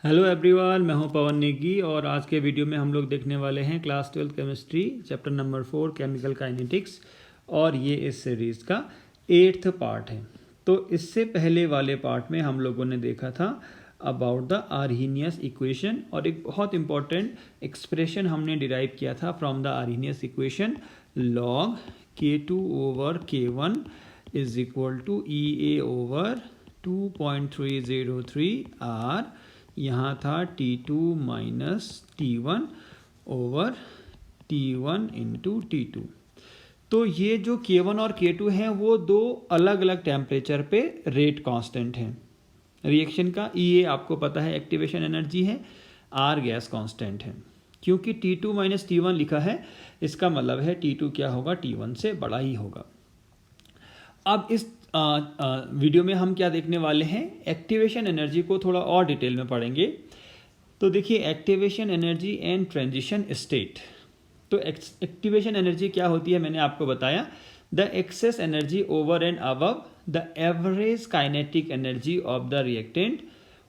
Hello everyone, मैं हूं पवन नेगी और आज के वीडियो में हम लोग देखने वाले हैं class 12 chemistry chapter number 4 chemical kinetics. और ये इस सीरीज़ का 8th पार्ट है। तो इससे पहले वाले पार्ट में हम लोगों ने देखा था अबाउट द आर्हीनियस इक्वेशन और एक बहुत इंपॉर्टेंट एक्सप्रेशन हमने डिराइव किया था from the Arrhenius equation, log K2 over K1 is equal to EA over 2.303 R। यहाँ था T2 minus T1 over T1 into T2। तो ये जो K1 और K2 हैं वो दो अलग अलग टेम्परेचर पे रेट कांस्टेंट हैं। रिएक्शन का EA आपको पता है एक्टिवेशन एनर्जी है, R गैस कांस्टेंट है। क्योंकि T2 माइनस T1 लिखा है, इसका मतलब है T2 क्या होगा, T1 से बड़ा ही होगा। अब इस वीडियो में हम क्या देखने वाले हैं, एक्टिवेशन एनर्जी को थोड़ा और डिटेल में पढ़ेंगे। तो देखिए, activation energy and transition state. तो एक्टिवेशन एनर्जी क्या होती है, मैंने आपको बताया, the excess energy over and above the average kinetic energy of the reactant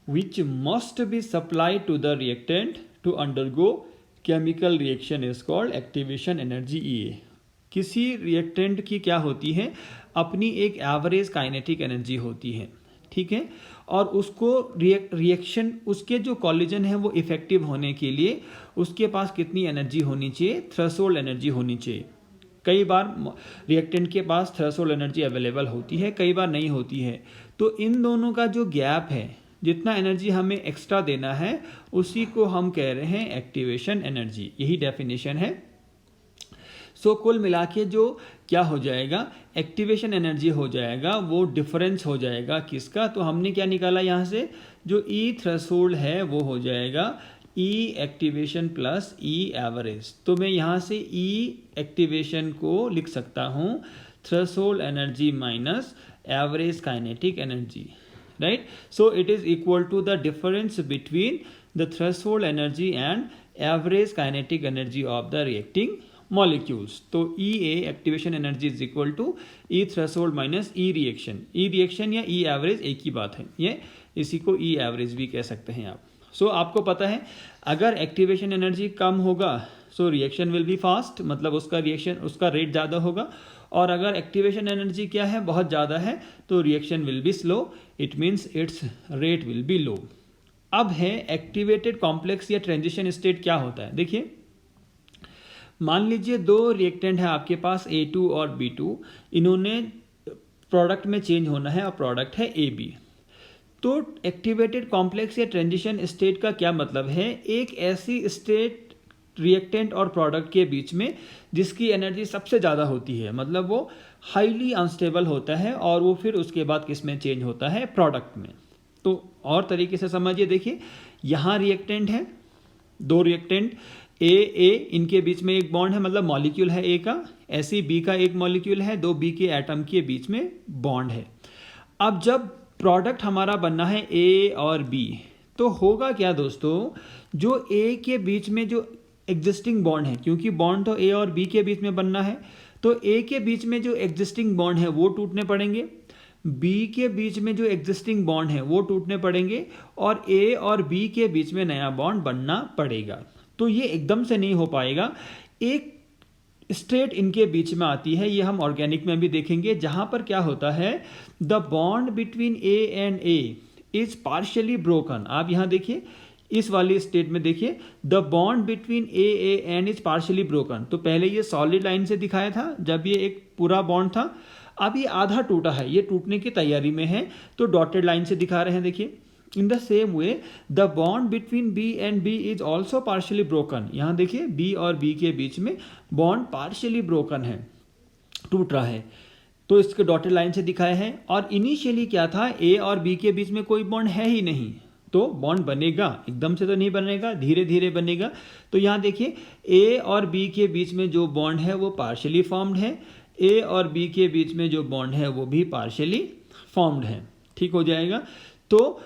which must be supplied to the reactant to undergo chemical reaction is called activation energy EA। किसी reactant की क्या होती है, अपनी एक एवरेज काइनेटिक एनर्जी होती है, ठीक है। और उसको रिएक्शन उसके जो कॉलिजन है वो इफेक्टिव होने के लिए उसके पास कितनी एनर्जी होनी चाहिए, थ्रेशोल्ड एनर्जी होनी चाहिए। कई बार रिएक्टेंट के पास थ्रेशोल्ड एनर्जी अवेलेबल होती है, कई बार नहीं होती है। तो इन दोनों का जो गैप है, जितना एनर्जी हमें एक्स्ट्रा देना है, उसी को हम कह रहे हैं एक्टिवेशन एनर्जी। यही डेफिनेशन है। सो कुल मिला के जो क्या हो जाएगा, एक्टिवेशन एनर्जी हो जाएगा, वो डिफरेंस हो जाएगा किसका, तो हमने क्या निकाला यहाँ से, जो E थ्रेशोल्ड है वो हो जाएगा E activation plus E average. तो मैं यहाँ से E एक्टिवेशन को लिख सकता हूँ threshold energy minus average kinetic energy, right. So it is equal to the difference between the threshold energy and average kinetic energy of the reacting molecules. तो EA activation energy is equal to E threshold minus E reaction या E average एक ही बात है, ये इसी को E average भी कह सकते हैं आप। सो आपको पता है, अगर एक्टिवेशन एनर्जी कम होगा so reaction will B fast, मतलब उसका रेट ज़्यादा होगा। और अगर एक्टिवेशन एनर्जी क्या है, बहुत ज़्यादा है, तो reaction will be slow, it means its rate will be low. अब है एक्टिवेटेड कॉम्प्लेक्स या ट्रांजिशन स्टेट क्या होता है। देखिए, मान लीजिए दो रिएक्टेंट है आपके पास A2 और B2, इन्होंने प्रोडक्ट में चेंज होना है और प्रोडक्ट है AB। तो एक्टिवेटेड कॉम्प्लेक्स या ट्रांजिशन स्टेट का क्या मतलब है, एक ऐसी स्टेट रिएक्टेंट और प्रोडक्ट के बीच में जिसकी एनर्जी सबसे ज़्यादा होती है, मतलब वो हाईली अनस्टेबल होता है और वो फिर उसके बाद किस में चेंज होता है, प्रोडक्ट में। तो और तरीके से समझिए, देखिए यहाँ रिएक्टेंट है, दो रिएक्टेंट A इनके बीच में एक बॉन्ड है, मतलब मॉलिक्यूल है A का, ऐसे B का एक मॉलिक्यूल है, दो B के एटम के बीच में बॉन्ड है। अब जब प्रोडक्ट हमारा बनना है A और B, तो होगा क्या दोस्तों, जो A के बीच में जो एग्जिस्टिंग बॉन्ड है, क्योंकि बॉन्ड तो A और B के बीच में बनना है, तो A के बीच में जो एग्जिस्टिंग बॉन्ड है वो टूटने पड़ेंगे, B के बीच में जो एग्जिस्टिंग बॉन्ड है वो टूटने पड़ेंगे, और A और B के बीच में नया बॉन्ड बनना पड़ेगा। तो ये एकदम से नहीं हो पाएगा, एक स्ट्रेट इनके बीच में आती है, ये हम ऑर्गेनिक में भी देखेंगे, जहां पर क्या होता है, the bond between A and A is partially broken. आप यहां देखिए, इस वाली स्टेट में देखिए, the bond between A and is partially broken. तो पहले ये सॉलिड लाइन से दिखाया था जब ये एक पूरा बॉन्ड था, अब ये आधा टूटा है, ये टूटने की तैयारी में है, तो डॉटेड लाइन से दिखा रहे हैं। देखिए, in the same way the bond between B and B is also partially broken. यहाँ देखिए, B और B के बीच में बॉन्ड पार्शियली ब्रोकन है, टूट रहा है, तो इसके डॉटेड लाइन से दिखाया है। और इनिशियली क्या था, A और B के बीच में कोई बॉन्ड है ही नहीं, तो बॉन्ड बनेगा, एकदम से तो नहीं बनेगा, धीरे धीरे बनेगा। तो यहाँ देखिए, A और B के बीच में जो बॉन्ड है वो पार्शियली फॉर्म्ड है, A और B के बीच में जो बॉन्ड है वो भी पार्शियली फॉर्म्ड है, ठीक हो जाएगा। तो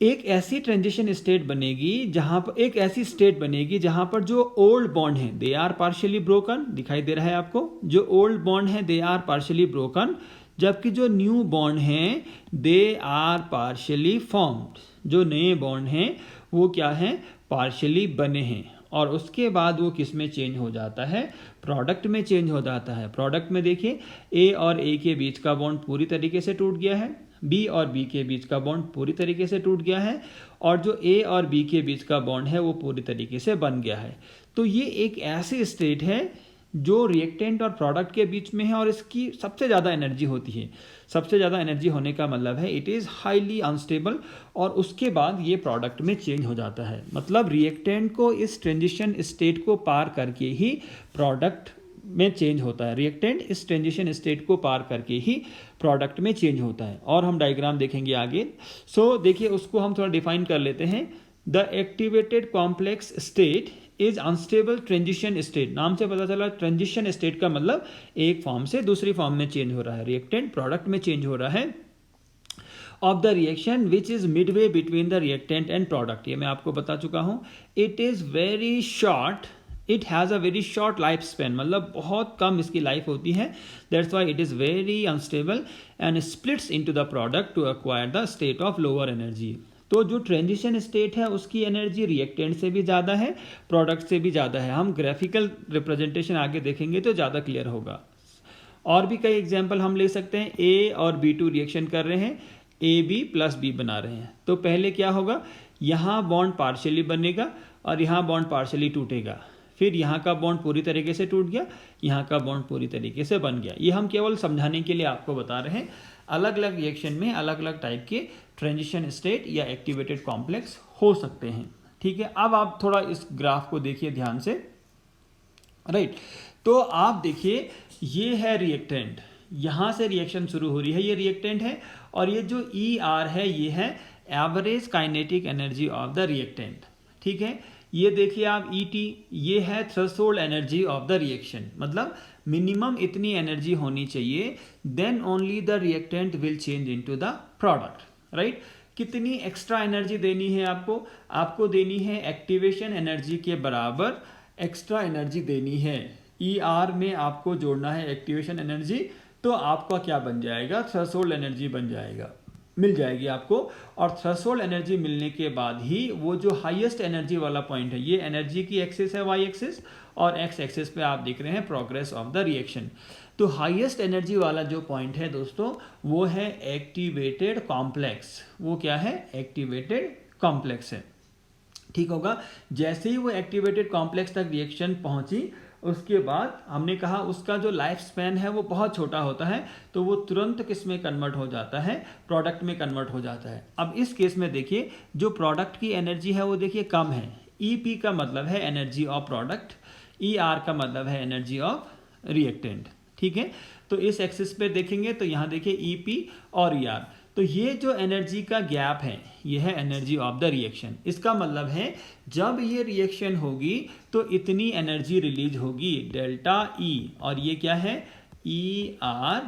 एक ऐसी ट्रांजिशन स्टेट बनेगी जहां पर, एक ऐसी स्टेट बनेगी जहां पर जो ओल्ड बॉन्ड है दे आर पार्शियली ब्रोकन, दिखाई दे रहा है आपको, जो ओल्ड बॉन्ड है दे आर पार्शियली ब्रोकन, जबकि जो न्यू बॉन्ड हैं दे आर पार्शियली फॉर्म्ड, जो नए बॉन्ड हैं वो क्या हैं, पार्शियली बने हैं। और उसके बाद वो किस में चेंज हो जाता है, प्रोडक्ट में चेंज हो जाता है। प्रोडक्ट में देखिए ए और ए के बीच का बॉन्ड पूरी तरीके से टूट गया है, बी और बी के बीच का बॉन्ड पूरी तरीके से टूट गया है, और जो ए और बी के बीच का बॉन्ड है वो पूरी तरीके से बन गया है। तो ये एक ऐसी स्टेट है जो रिएक्टेंट और प्रोडक्ट के बीच में है और इसकी सबसे ज़्यादा एनर्जी होती है। सबसे ज़्यादा एनर्जी होने का मतलब है इट इज़ हाईली अनस्टेबल, और उसके बाद ये प्रोडक्ट में चेंज हो जाता है। मतलब रिएक्टेंट को इस ट्रांजिशन स्टेट को पार करके ही प्रोडक्ट में चेंज होता है, रिएक्टेंट इस ट्रांजिशन स्टेट को पार करके ही प्रोडक्ट में चेंज होता है। और हम डायग्राम देखेंगे आगे। सो देखिए उसको हम थोड़ा डिफाइन कर लेते हैं। The activated complex state is unstable transition state. नाम से पता चला ट्रांजिशन स्टेट का मतलब एक फॉर्म से दूसरी फॉर्म में चेंज हो रहा है, रिएक्टेंट प्रोडक्ट में चेंज हो रहा है। Of the reaction which is midway between the reactant and product, ये मैं आपको बता चुका हूं। It is very short, it has a very short life span, मतलब बहुत कम इसकी लाइफ होती है। That's why it is very unstable and splits into the product to acquire the state of lower energy. तो जो ट्रांजिशन स्टेट है उसकी एनर्जी रिएक्टेंट से भी ज़्यादा है, प्रोडक्ट से भी ज़्यादा है। हम ग्राफिकल रिप्रेजेंटेशन आगे देखेंगे तो ज़्यादा क्लियर होगा। और भी कई एग्जाम्पल हम ले सकते हैं। ए और B2 रिएक्शन कर रहे हैं, AB + B बना रहे हैं। तो पहले क्या होगा, यहाँ बॉन्ड पार्शियली बनेगा और यहाँ बॉन्ड पार्शियली टूटेगा, फिर यहाँ का बॉन्ड पूरी तरीके से टूट गया, यहाँ का बॉन्ड पूरी तरीके से बन गया। ये हम केवल समझाने के लिए आपको बता रहे हैं। अलग अलग रिएक्शन में अलग अलग टाइप के ट्रांजिशन स्टेट या एक्टिवेटेड कॉम्प्लेक्स हो सकते हैं। ठीक है, अब आप थोड़ा इस ग्राफ को देखिए ध्यान से। राइट, तो आप देखिए ये है रिएक्टेंट, यहाँ से रिएक्शन शुरू हो रही है, ये रिएक्टेंट है, और ये जो ER है ये है average kinetic energy of the reactant. ठीक है, ये देखिए आप ET, ये है threshold energy of the reaction, मतलब मिनिमम इतनी एनर्जी होनी चाहिए, then only the reactant will change into the product. Right, कितनी एक्स्ट्रा एनर्जी देनी है आपको, आपको देनी है एक्टिवेशन एनर्जी के बराबर एक्स्ट्रा एनर्जी देनी है। ER में आपको जोड़ना है एक्टिवेशन एनर्जी, तो आपका क्या बन जाएगा, थ्रेशोल्ड एनर्जी बन जाएगा, मिल जाएगी आपको। और थ्रेशोल्ड एनर्जी मिलने के बाद ही वो जो हाईएस्ट एनर्जी वाला पॉइंट है, ये एनर्जी की एक्सिस है Y एक्सिस, और X एक्सिस पे आप देख रहे हैं प्रोग्रेस ऑफ द रिएक्शन। तो हाईएस्ट एनर्जी वाला जो पॉइंट है दोस्तों वो है एक्टिवेटेड कॉम्प्लेक्स। वो क्या है, एक्टिवेटेड कॉम्प्लेक्स है। ठीक होगा, जैसे ही वो एक्टिवेटेड कॉम्प्लेक्स तक रिएक्शन पहुंची उसके बाद हमने कहा उसका जो लाइफ स्पैन है वो बहुत छोटा होता है, तो वो तुरंत किस में कन्वर्ट हो जाता है, प्रोडक्ट में कन्वर्ट हो जाता है। अब इस केस में देखिए जो प्रोडक्ट की एनर्जी है वो देखिए कम है। EP का मतलब है एनर्जी ऑफ प्रोडक्ट, ER का मतलब है एनर्जी ऑफ रिएक्टेंट। ठीक है, तो इस एक्सिस पे देखेंगे तो यहाँ देखिए EP और ER, तो ये जो एनर्जी का गैप है ये है एनर्जी ऑफ द रिएक्शन। इसका मतलब है जब ये रिएक्शन होगी तो इतनी एनर्जी रिलीज होगी, डेल्टा E, और ये क्या है, ER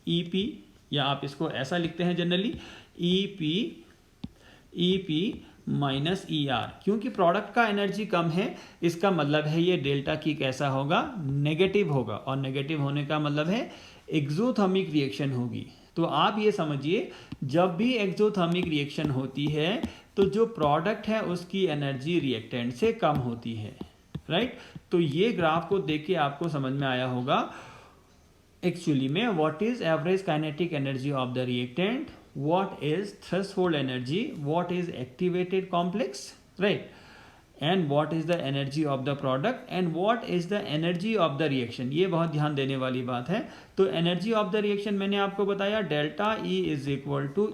- EP, या आप इसको ऐसा लिखते हैं जनरली EP - ER, क्योंकि प्रोडक्ट का एनर्जी कम है, इसका मतलब है ये डेल्टा की कैसा होगा, नेगेटिव होगा, और नेगेटिव होने का मतलब है एक्सोथर्मिक रिएक्शन होगी। तो आप ये समझिए जब भी एक्सोथर्मिक रिएक्शन होती है तो जो प्रोडक्ट है उसकी एनर्जी रिएक्टेंट से कम होती है। राइट, तो ये ग्राफ को देख के आपको समझ में आया होगा एक्चुअली में what is average kinetic energy of the reactant, what is threshold energy, what is activated complex, right, and what is the energy of the product and what is the energy of the reaction। ये बहुत ध्यान देने वाली बात है। तो energy of the reaction मैंने आपको बताया delta E =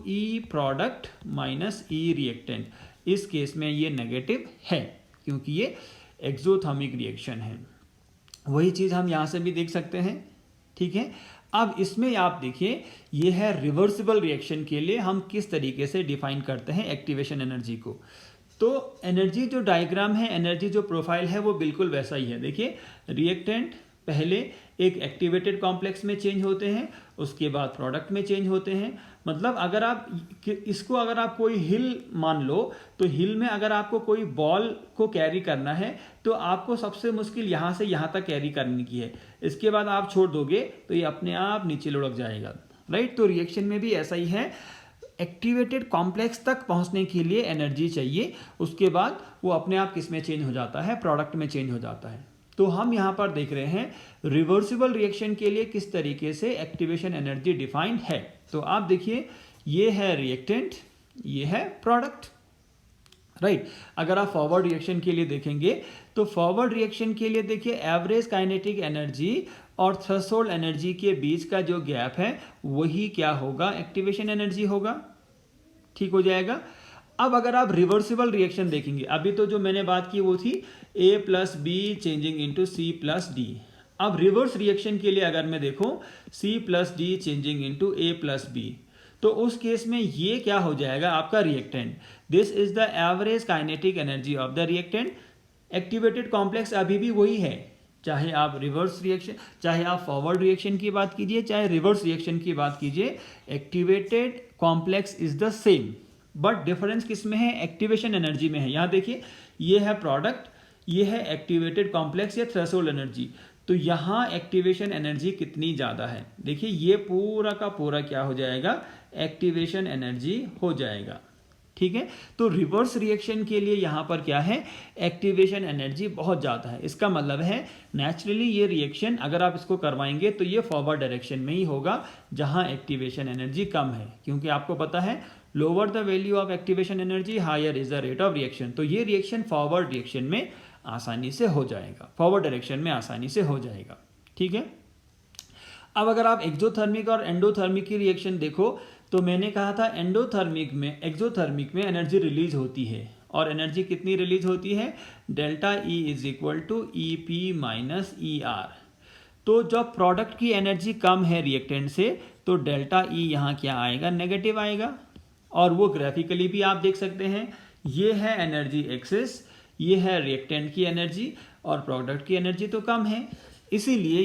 E product - E reactant. इस केस में ये नेगेटिव है क्योंकि ये एक्सोथर्मिक रिएक्शन है। वही चीज़ हम यहाँ से भी देख सकते हैं। ठीक है, अब इसमें आप देखिए ये है रिवर्सिबल रिएक्शन के लिए हम किस तरीके से डिफाइन करते हैं एक्टिवेशन एनर्जी को। तो एनर्जी जो डायग्राम है, एनर्जी जो प्रोफाइल है वो बिल्कुल वैसा ही है। देखिए रिएक्टेंट पहले एक एक्टिवेटेड कॉम्प्लेक्स में चेंज होते हैं, उसके बाद प्रोडक्ट में चेंज होते हैं, मतलब अगर आप इसको अगर आप कोई हिल मान लो, तो हिल में अगर आपको कोई बॉल को कैरी करना है तो आपको सबसे मुश्किल यहाँ से यहाँ तक कैरी करने की है, इसके बाद आप छोड़ दोगे तो ये अपने आप नीचे लुढ़क जाएगा, राइट। तो रिएक्शन में भी ऐसा ही है, एक्टिवेटेड कॉम्प्लेक्स तक पहुंचने के लिए एनर्जी चाहिए, उसके बाद वो अपने आप किस में चेंज हो जाता है, प्रोडक्ट में चेंज हो जाता है। तो हम यहाँ पर देख रहे हैं रिवर्सिबल रिएक्शन के लिए किस तरीके से एक्टिवेशन एनर्जी डिफाइंड है। तो आप देखिए, ये है रिएक्टेंट, ये है प्रोडक्ट, राइट। अगर आप फॉरवर्ड रिएक्शन के लिए देखेंगे तो फॉरवर्ड रिएक्शन के लिए देखिए एवरेज काइनेटिक एनर्जी और थ्रेशोल्ड एनर्जी के बीच का जो गैप है वही क्या होगा, एक्टिवेशन एनर्जी होगा, ठीक हो जाएगा। अब अगर आप रिवर्सिबल रिएक्शन देखेंगे, अभी तो जो मैंने बात की वो थी A plus B changing into C plus D. अब रिवर्स रिएक्शन के लिए अगर मैं देखूं C plus D changing into A plus B, तो उस केस में ये क्या हो जाएगा आपका reactant. This is the average kinetic energy of the reactant. Activated complex अभी भी वही है, चाहे आप रिवर्स रिएक्शन, चाहे आप फॉरवर्ड रिएक्शन की बात कीजिए, चाहे रिवर्स रिएक्शन की बात कीजिए, activated complex is the same, but difference किस में है, एक्टिवेशन एनर्जी में है। यहाँ देखिए, ये है प्रोडक्ट, ये है एक्टिवेटेड कॉम्प्लेक्स या थ्रेशोल्ड एनर्जी। तो यहाँ एक्टिवेशन एनर्जी कितनी ज़्यादा है, देखिए ये पूरा का पूरा क्या हो जाएगा, एक्टिवेशन एनर्जी हो जाएगा, ठीक है। तो रिवर्स रिएक्शन के लिए यहाँ पर क्या है, एक्टिवेशन एनर्जी बहुत ज़्यादा है। इसका मतलब है नेचुरली ये रिएक्शन अगर आप इसको करवाएंगे तो ये फॉरवर्ड डायरेक्शन में ही होगा जहाँ एक्टिवेशन एनर्जी कम है, क्योंकि आपको पता है lower the value of activation energy higher is the rate of reaction. तो ये रिएक्शन फॉरवर्ड रिएक्शन में आसानी से हो जाएगा, फॉरवर्ड डायरेक्शन में आसानी से हो जाएगा, ठीक है। अब अगर आप एक्सोथर्मिक और एंडोथर्मिक की रिएक्शन देखो तो मैंने कहा था एंडोथर्मिक में, एक्सोथर्मिक में एनर्जी रिलीज होती है, और एनर्जी कितनी रिलीज होती है, delta E is equal to E P minus E R. तो जब प्रोडक्ट की एनर्जी कम है रिएक्टेंट से तो डेल्टा ई यहाँ क्या आएगा, नेगेटिव आएगा, और वो ग्राफिकली भी आप देख सकते हैं। ये है एनर्जी एक्सिस, ये है रिएक्टेंट की एनर्जी, और प्रोडक्ट की एनर्जी तो कम है, इसीलिए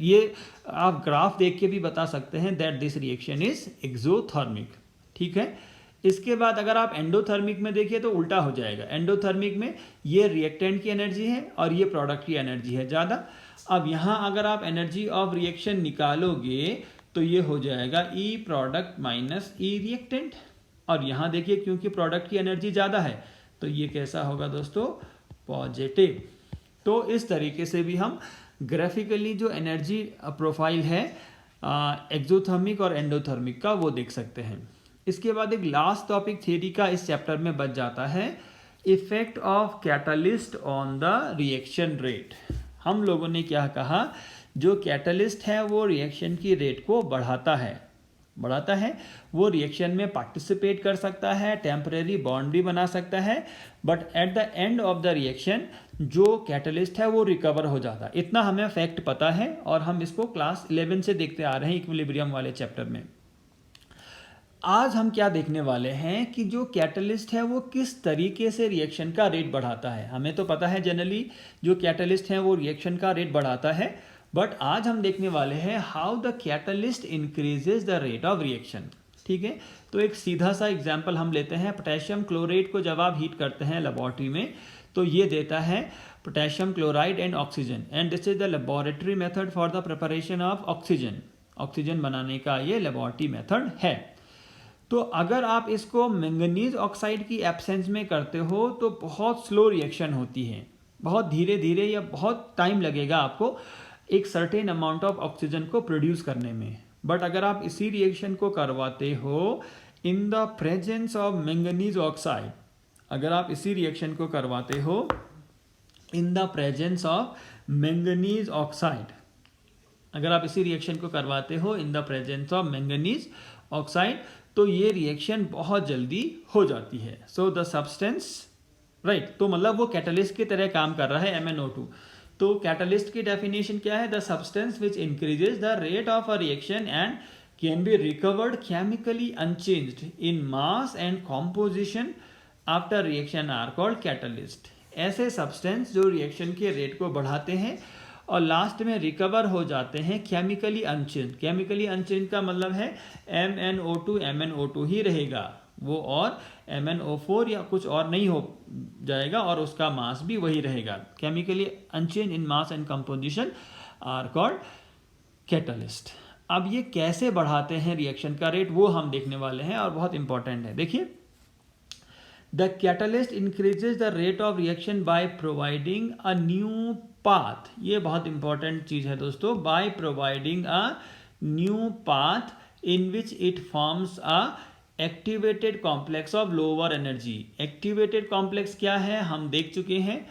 ये आप ग्राफ देख के भी बता सकते हैं that this reaction is exothermic, ठीक है। इसके बाद अगर आप एंडोथर्मिक में देखिए तो उल्टा हो जाएगा, एंडोथर्मिक में ये रिएक्टेंट की एनर्जी है और ये प्रोडक्ट की एनर्जी है ज़्यादा। अब यहाँ अगर आप एनर्जी ऑफ रिएक्शन निकालोगे तो ये हो जाएगा ई प्रोडक्ट माइनस ई रिएक्टेंट, और यहाँ देखिए क्योंकि प्रोडक्ट की एनर्जी ज़्यादा है तो ये कैसा होगा दोस्तों, पॉजिटिव। तो इस तरीके से भी हम ग्राफिकली जो एनर्जी प्रोफाइल है एक्सोथर्मिक और एंडोथर्मिक का वो देख सकते हैं। इसके बाद एक लास्ट टॉपिक थ्योरी का इस चैप्टर में बच जाता है, effect of catalyst on the reaction rate. हम लोगों ने क्या कहा, जो कैटलिस्ट है वो रिएक्शन की रेट को बढ़ाता है, वो रिएक्शन में पार्टिसिपेट कर सकता है, टेम्परेरी बॉन्ड भी बना सकता है, but at the end of the reaction जो कैटलिस्ट है वो रिकवर हो जाता है। इतना हमें फैक्ट पता है और हम इसको क्लास 11 से देखते आ रहे हैं इक्विलिब्रियम वाले चैप्टर में। आज हम क्या देखने वाले हैं कि जो कैटलिस्ट है वो किस तरीके से रिएक्शन का रेट बढ़ाता है। हमें तो पता है जनरली जो कैटलिस्ट है वो रिएक्शन का रेट बढ़ाता है, बट आज हम देखने वाले हैं how the catalyst increases the rate of reaction, ठीक है। तो एक सीधा सा एग्जांपल हम लेते हैं, पोटेशियम क्लोराइड को जब आप हीट करते हैं लेबोरेटरी में तो ये देता है potassium chloride and oxygen, and this is the laboratory method for the preparation of oxygen. Oxygen बनाने का ये लेबोरेटरी मेथड है। तो अगर आप इसको मैंगनीज ऑक्साइड की एब्सेंस में करते हो तो बहुत स्लो रिएक्शन होती है, बहुत धीरे धीरे या बहुत टाइम लगेगा आपको एक सर्टेन अमाउंट ऑफ ऑक्सीजन को प्रोड्यूस करने में। बट अगर आप इसी रिएक्शन को करवाते हो in the presence of manganese oxide, अगर आप इसी रिएक्शन को करवाते हो in the presence of manganese oxide, अगर आप इसी रिएक्शन को करवाते हो in the presence of manganese oxide, तो ये रिएक्शन बहुत जल्दी हो जाती है। सो द सब्सटेंस, राइट, तो मतलब वो कैटलिस्ट की तरह काम कर रहा है MnO2। तो कैटलिस्ट की डेफिनेशन क्या है, the substance which increases the rate of a reaction and can be recovered chemically unchanged in mass and composition after reaction are called catalyst. ऐसे सब्सटेंस जो रिएक्शन के रेट को बढ़ाते हैं और लास्ट में रिकवर हो जाते हैं केमिकली अनचेंज। केमिकली अनचेंज का मतलब है MnO2 MnO2 ही रहेगा, वो और MnO4 या कुछ और नहीं हो जाएगा, और उसका मास भी वही रहेगा। Chemically unchange in mass and composition are called catalyst. अब ये कैसे बढ़ाते हैं रिएक्शन का रेट, वो हम देखने वाले हैं और बहुत इंपॉर्टेंट है। देखिए, the catalyst increases the rate of reaction by providing a new path. ये बहुत इंपॉर्टेंट चीज है दोस्तों, by providing a new path in which it forms a activated complex of lower energy. Activated complex क्या है हम देख चुके हैं।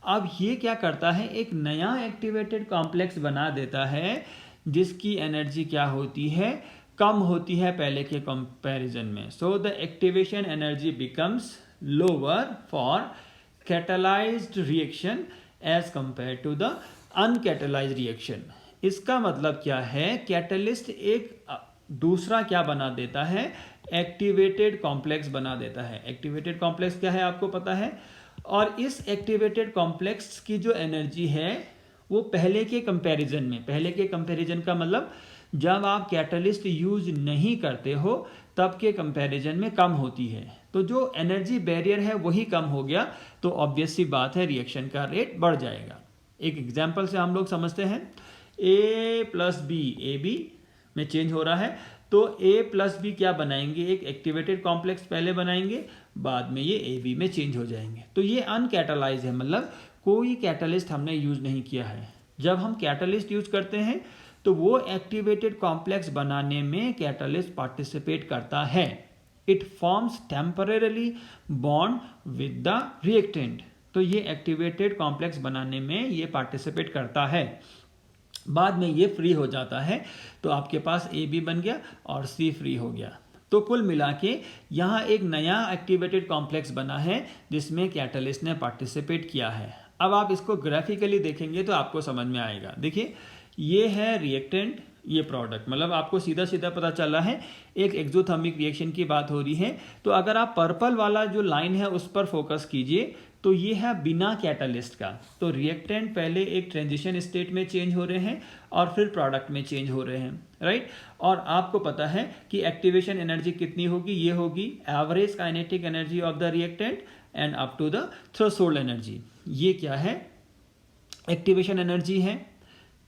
अब ये क्या करता है, एक नया एक्टिवेटेड कॉम्प्लेक्स बना देता है जिसकी एनर्जी क्या होती है, कम होती है पहले के कंपैरिजन में। So the activation energy becomes lower for catalyzed reaction as compare to the uncatalyzed reaction. इसका मतलब क्या है, कैटलिस्ट एक दूसरा क्या बना देता है, एक्टिवेटेड कॉम्प्लेक्स बना देता है। एक्टिवेटेड कॉम्प्लेक्स क्या है आपको पता है, और इस एक्टिवेटेड कॉम्प्लेक्स की जो एनर्जी है वो पहले के कंपैरिजन में, पहले के कंपैरिजन का मतलब जब आप कैटलिस्ट यूज नहीं करते हो तब के कंपैरिजन में कम होती है। तो जो एनर्जी बैरियर है वही कम हो गया, तो ऑब्वियस सी बात है रिएक्शन का रेट बढ़ जाएगा। एक एग्जांपल से हम लोग समझते हैं, A plus B, A B में चेंज हो रहा है, तो A प्लस बी क्या बनाएंगे, एक एक्टिवेटेड कॉम्प्लेक्स पहले बनाएंगे, बाद में ये ए बी में चेंज हो जाएंगे। तो ये अनकैटलाइज है, मतलब कोई कैटलिस्ट हमने यूज नहीं किया है। जब हम कैटलिस्ट यूज करते हैं तो वो एक्टिवेटेड कॉम्प्लेक्स बनाने में कैटलिस्ट पार्टिसिपेट करता है। It forms temporarily bond with the reactant. तो ये एक्टिवेटेड कॉम्प्लेक्स बनाने में ये पार्टिसिपेट करता है, बाद में ये फ्री हो जाता है, तो आपके पास ए बी बन गया और सी फ्री हो गया। तो कुल मिला के यहाँ एक नया एक्टिवेटेड कॉम्प्लेक्स बना है जिसमें कैटलिस्ट ने पार्टिसिपेट किया है। अब आप इसको ग्राफिकली देखेंगे तो आपको समझ में आएगा। देखिए, ये है रिएक्टेंट, ये प्रोडक्ट, मतलब आपको सीधा सीधा पता चला है एक एक्सोथर्मिक रिएक्शन की बात हो रही है। तो अगर आप पर्पल वाला जो लाइन है उस पर फोकस कीजिए तो ये है बिना कैटलिस्ट का। तो रिएक्टेंट पहले एक ट्रांजिशन स्टेट में चेंज हो रहे हैं और फिर प्रोडक्ट में चेंज हो रहे हैं, राइट। और आपको पता है कि एक्टिवेशन एनर्जी कितनी होगी, ये होगी average kinetic energy of the reactant and up to the threshold energy. ये क्या है, एक्टिवेशन एनर्जी है,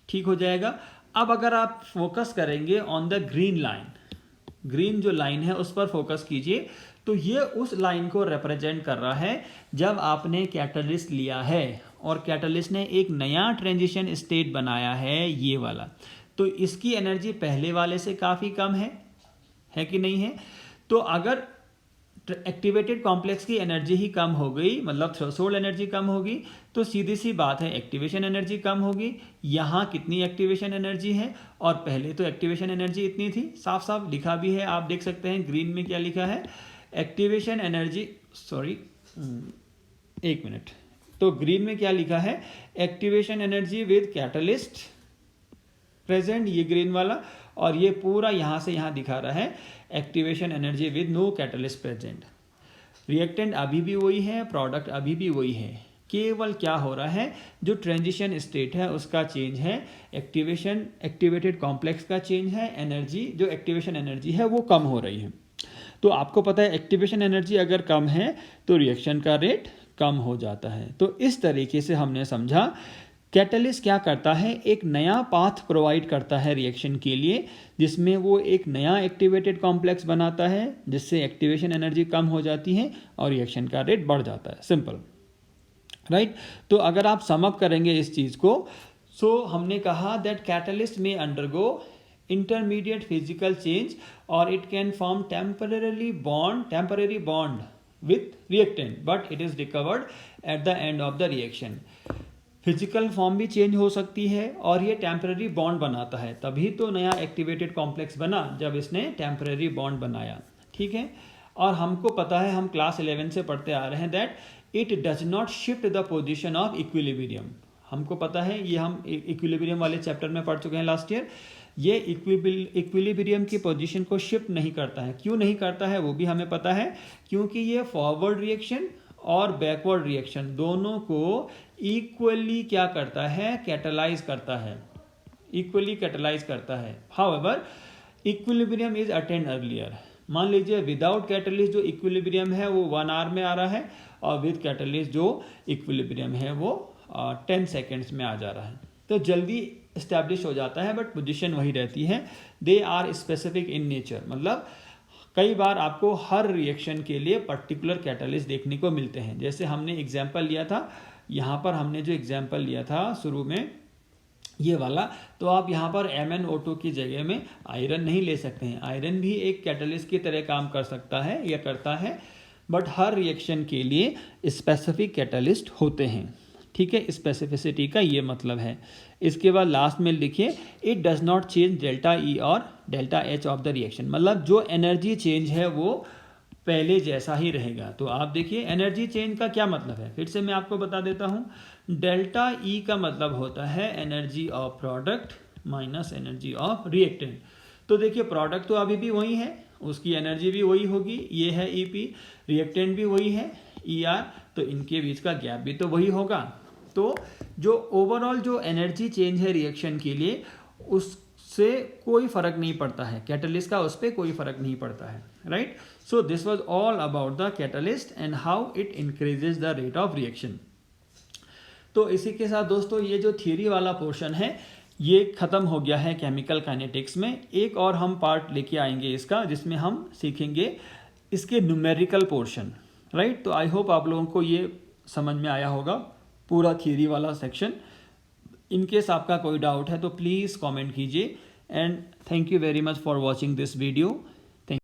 ठीक हो जाएगा। अब अगर आप फोकस करेंगे on the green line, green जो लाइन है उस पर फोकस कीजिए, तो ये उस लाइन को रिप्रेजेंट कर रहा है जब आपने कैटलिस्ट लिया है और कैटलिस्ट ने एक नया ट्रांजिशन स्टेट बनाया है, ये वाला। तो इसकी एनर्जी पहले वाले से काफ़ी कम है कि नहीं है। तो अगर एक्टिवेटेड कॉम्प्लेक्स की एनर्जी ही कम हो गई, मतलब थ्रेशोल्ड एनर्जी कम होगी, तो सीधी सी बात है एक्टिवेशन एनर्जी कम होगी। यहाँ कितनी एक्टिवेशन एनर्जी है, और पहले तो एक्टिवेशन एनर्जी इतनी थी, साफ साफ लिखा भी है, आप देख सकते हैं ग्रीन में क्या लिखा है, एक्टिवेशन एनर्जी, सॉरी एक मिनट, तो ग्रीन में क्या लिखा है, activation energy with catalyst present, ये ग्रीन वाला, और ये पूरा यहाँ से यहाँ दिखा रहा है activation energy with no catalyst present. Reactant अभी भी वही है, प्रोडक्ट अभी भी वही है, केवल क्या हो रहा है, जो ट्रांजिशन स्टेट है उसका चेंज है, एक्टिवेटेड कॉम्प्लेक्स का चेंज है, एनर्जी जो एक्टिवेशन एनर्जी है वो कम हो रही है। तो आपको पता है एक्टिवेशन एनर्जी अगर कम है तो रिएक्शन का रेट कम हो जाता है। तो इस तरीके से हमने समझा कैटलिस्ट क्या करता है, एक नया पाथ प्रोवाइड करता है रिएक्शन के लिए, जिसमें वो एक नया एक्टिवेटेड कॉम्प्लेक्स बनाता है जिससे एक्टिवेशन एनर्जी कम हो जाती है और रिएक्शन का रेट बढ़ जाता है। Simple, right. तो अगर आप सम अप करेंगे इस चीज़ को, सो हमने कहा दैट कैटलिस्ट में undergo intermediate physical change or it can form temporary bond with reactant but it is recovered at the end of the reaction। Physical form भी चेंज हो सकती है और ये टेम्पररी बॉन्ड बनाता है, तभी तो नया एक्टिवेटेड कॉम्प्लेक्स बना जब इसने टेम्पररी बॉन्ड बनाया, ठीक है। और हमको पता है, हम क्लास 11 से पढ़ते आ रहे हैं that it does not shift the position of equilibrium. हमको पता है, ये हम इक्विलिब्रियम वाले चैप्टर में पढ़ चुके हैं लास्ट ईयर। ये इक्विलिब्रियम की पोजीशन को शिफ्ट नहीं करता है। क्यों नहीं करता है वो भी हमें पता है, क्योंकि ये फॉरवर्ड रिएक्शन और बैकवर्ड रिएक्शन दोनों को इक्वली क्या करता है, कैटलाइज करता है, इक्वली कैटलाइज करता है। However equilibrium is attend earlier. मान लीजिए विदाउट कैटलिस्ट जो इक्विलिब्रियम है वो 1 आवर में आ रहा है, और विद कैटलिस्ट जो इक्विलिब्रियम है वो 10 सेकेंड्स में आ जा रहा है। तो जल्दी इस्टेब्लिश हो जाता है, बट पोजीशन वही रहती है। They are specific in nature, मतलब कई बार आपको हर रिएक्शन के लिए पर्टिकुलर कैटलिस्ट देखने को मिलते हैं। जैसे हमने एग्जाम्पल लिया था, यहाँ पर हमने जो एग्जाम्पल लिया था शुरू में ये वाला, तो आप यहाँ पर MnO2 की जगह में आयरन नहीं ले सकते हैं। आयरन भी एक कैटलिस्ट की तरह काम कर सकता है या करता है, बट हर रिएक्शन के लिए स्पेसिफिक कैटलिस्ट होते हैं। ठीक है, स्पेसिफिसिटी का ये मतलब है। इसके बाद लास्ट में लिखिए it does not change delta E और delta H of the reaction, मतलब जो एनर्जी चेंज है वो पहले जैसा ही रहेगा। तो आप देखिए एनर्जी चेंज का क्या मतलब है, फिर से मैं आपको बता देता हूँ। डेल्टा ई का मतलब होता है energy of product minus energy of reactant. तो देखिए प्रोडक्ट तो अभी भी वही है, उसकी एनर्जी भी वही होगी, ये है EP, रिएक्टेंट भी वही है ER, तो इनके बीच का गैप भी तो वही होगा। तो जो ओवरऑल जो एनर्जी चेंज है रिएक्शन के लिए, उससे कोई फर्क नहीं पड़ता है, कैटलिस्ट का उस पर कोई फर्क नहीं पड़ता है, right. So this was all about the catalyst and how it increases the rate of reaction. तो इसी के साथ दोस्तों ये जो थियरी वाला पोर्शन है ये खत्म हो गया है केमिकल काइनेटिक्स में। एक और हम पार्ट लेके आएंगे इसका, जिसमें हम सीखेंगे इसके न्यूमेरिकल पोर्शन, राइट। तो आई होप आप लोगों को ये समझ में आया होगा पूरा थियरी वाला सेक्शन। इन केस आपका कोई डाउट है तो प्लीज़ कमेंट कीजिए, and thank you very much for watching this video.